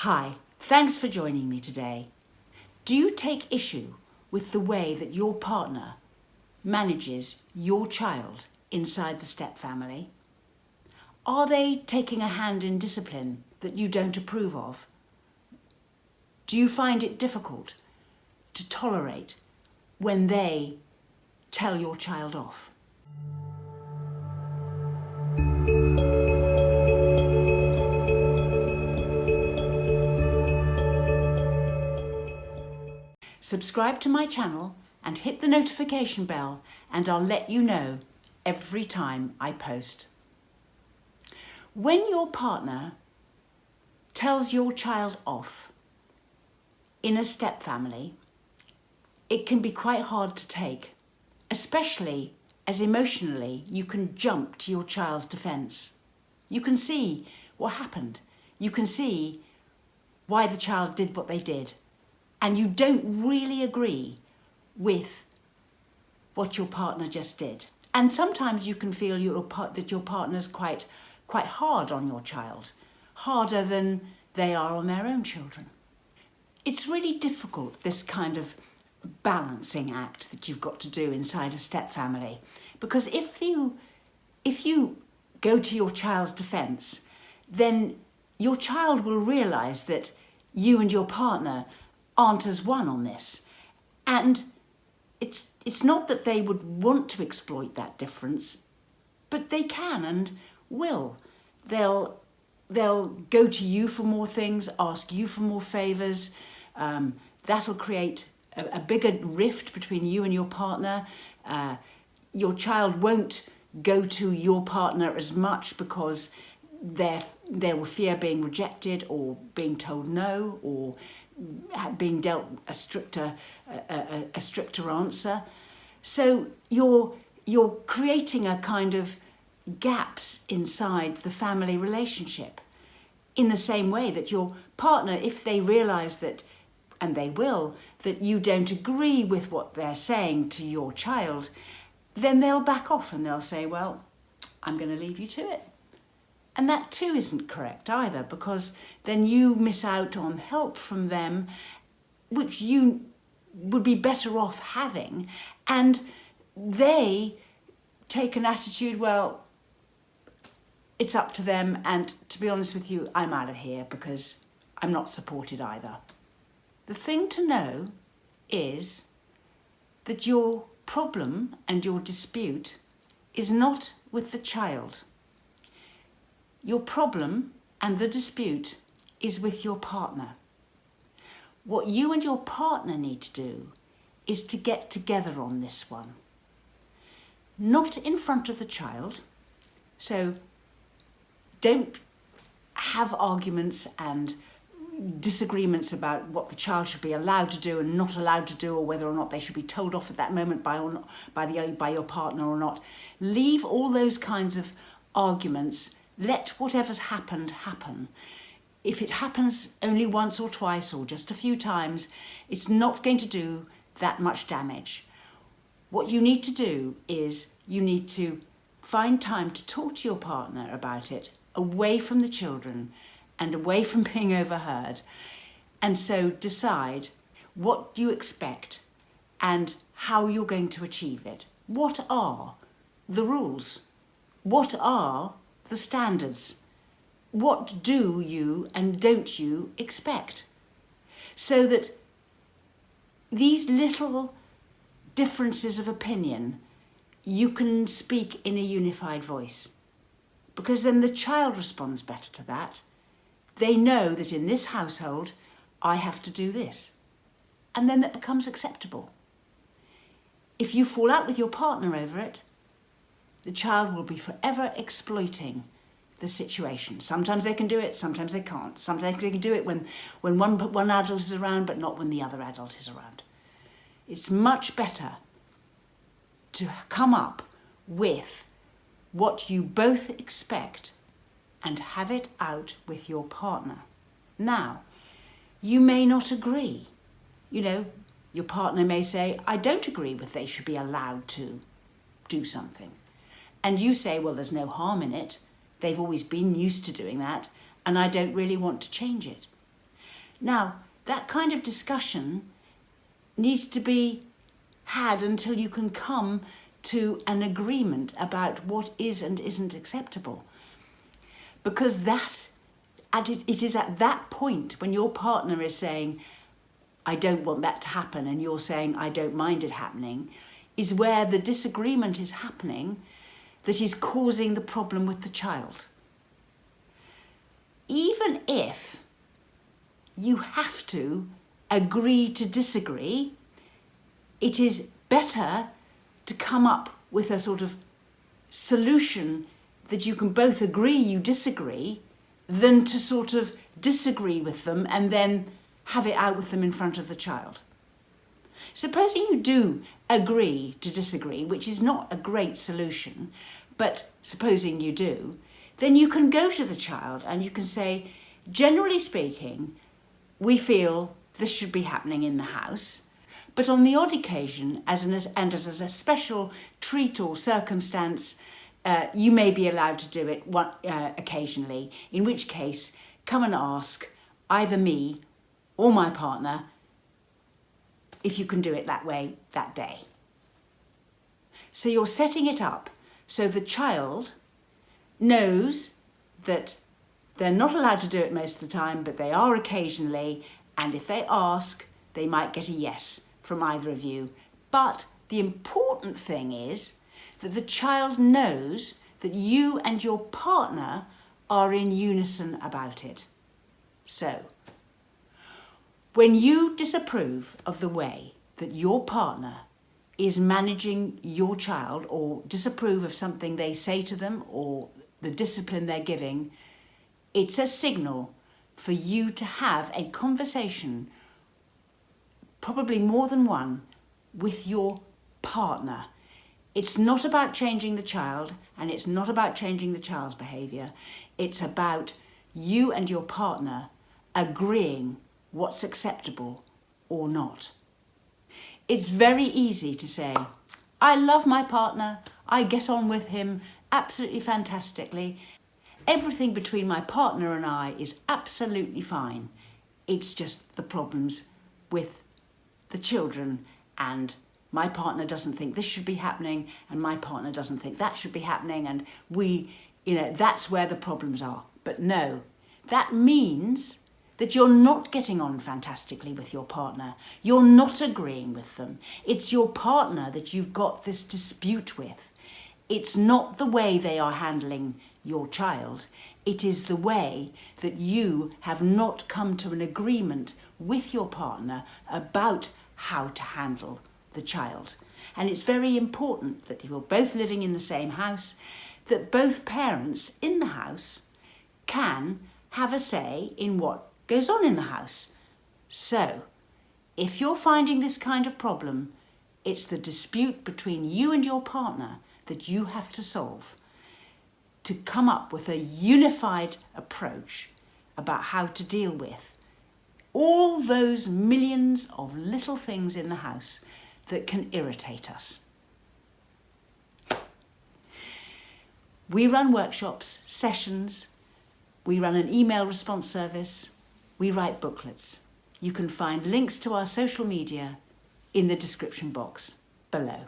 Hi, thanks for joining me today. Do you take issue with the way that your partner manages your child inside the step family? Are they taking a hand in discipline that you don't approve of? Do you find it difficult to tolerate when they tell your child off? Subscribe to my channel and hit the notification bell, and I'll let you know every time I post. When your partner tells your child off in a step family, it can be quite hard to take, especially as emotionally you can jump to your child's defence. You can see what happened. You can see why the child did what they did. And you don't really agree with what your partner just did. And sometimes you can feel that your partner's quite hard on your child, harder than they are on their own children. It's really difficult, this kind of balancing act that you've got to do inside a step family, because if you go to your child's defence, then your child will realise that you and your partner aren't as one on this. And it's not that they would want to exploit that difference, but they can and will. They'll go to you for more things, ask you for more favours. That'll create a bigger rift between you and your partner. Your child won't go to your partner as much because they will fear being rejected or being told no or being dealt a stricter answer. So you're creating a kind of gaps inside the family relationship, in the same way that your partner, if they realise that, and they will, that you don't agree with what they're saying to your child, then they'll back off and they'll say, well, I'm going to leave you to it. And that too isn't correct either, because then you miss out on help from them, which you would be better off having. And they take an attitude, well, it's up to them. And to be honest with you, I'm out of here because I'm not supported either. The thing to know is that your problem and your dispute is not with the child. Your problem and the dispute is with your partner. What you and your partner need to do is to get together on this one. Not in front of the child. So don't have arguments and disagreements about what the child should be allowed to do and not allowed to do, or whether or not they should be told off at that moment by your partner or not. Leave all those kinds of arguments. Let whatever's happened happen. If it happens only once or twice or just a few times, it's not going to do that much damage. What you need to do is you need to find time to talk to your partner about it, away from the children and away from being overheard. And so decide what you expect and how you're going to achieve it. What are the rules? What are the standards? What do you and don't you expect? So that these little differences of opinion, you can speak in a unified voice, because then the child responds better to that. They know that in this household, I have to do this. And then that becomes acceptable. If you fall out with your partner over it, the child will be forever exploiting the situation. Sometimes they can do it, sometimes they can't. Sometimes they can do it when one adult is around, but not when the other adult is around. It's much better to come up with what you both expect and have it out with your partner. Now, you may not agree. Your partner may say, I don't agree with they should be allowed to do something. And you say, well, there's no harm in it. They've always been used to doing that, and I don't really want to change it. Now, that kind of discussion needs to be had until you can come to an agreement about what is and isn't acceptable. Because it is at that point when your partner is saying, I don't want that to happen, and you're saying, I don't mind it happening, is where the disagreement is happening that is causing the problem with the child. Even if you have to agree to disagree, it is better to come up with a sort of solution that you can both agree you disagree than to sort of disagree with them and then have it out with them in front of the child. Supposing you do agree to disagree, which is not a great solution, but supposing you do, then you can go to the child and you can say, generally speaking, we feel this should be happening in the house, but on the odd occasion, as a special treat or circumstance, you may be allowed to do it occasionally, in which case, come and ask either me or my partner if you can do it that way that day. So you're setting it up so the child knows that they're not allowed to do it most of the time, but they are occasionally, and if they ask, they might get a yes from either of you. But the important thing is that the child knows that you and your partner are in unison about it. So, when you disapprove of the way that your partner is managing your child, or disapprove of something they say to them or the discipline they're giving, it's a signal for you to have a conversation, probably more than one, with your partner. It's not about changing the child, and it's not about changing the child's behaviour. It's about you and your partner agreeing what's acceptable or not. It's very easy to say, I love my partner, I get on with him absolutely fantastically. Everything between my partner and I is absolutely fine. It's just the problems with the children, and my partner doesn't think this should be happening, and my partner doesn't think that should be happening, and that's where the problems are. But no, that means that you're not getting on fantastically with your partner. You're not agreeing with them. It's your partner that you've got this dispute with. It's not the way they are handling your child. It is the way that you have not come to an agreement with your partner about how to handle the child. And it's very important that you're both living in the same house, that both parents in the house can have a say in what goes on in the house. So, if you're finding this kind of problem, it's the dispute between you and your partner that you have to solve, to come up with a unified approach about how to deal with all those millions of little things in the house that can irritate us. We run workshops, sessions, we run an email response service, we write booklets. You can find links to our social media in the description box below.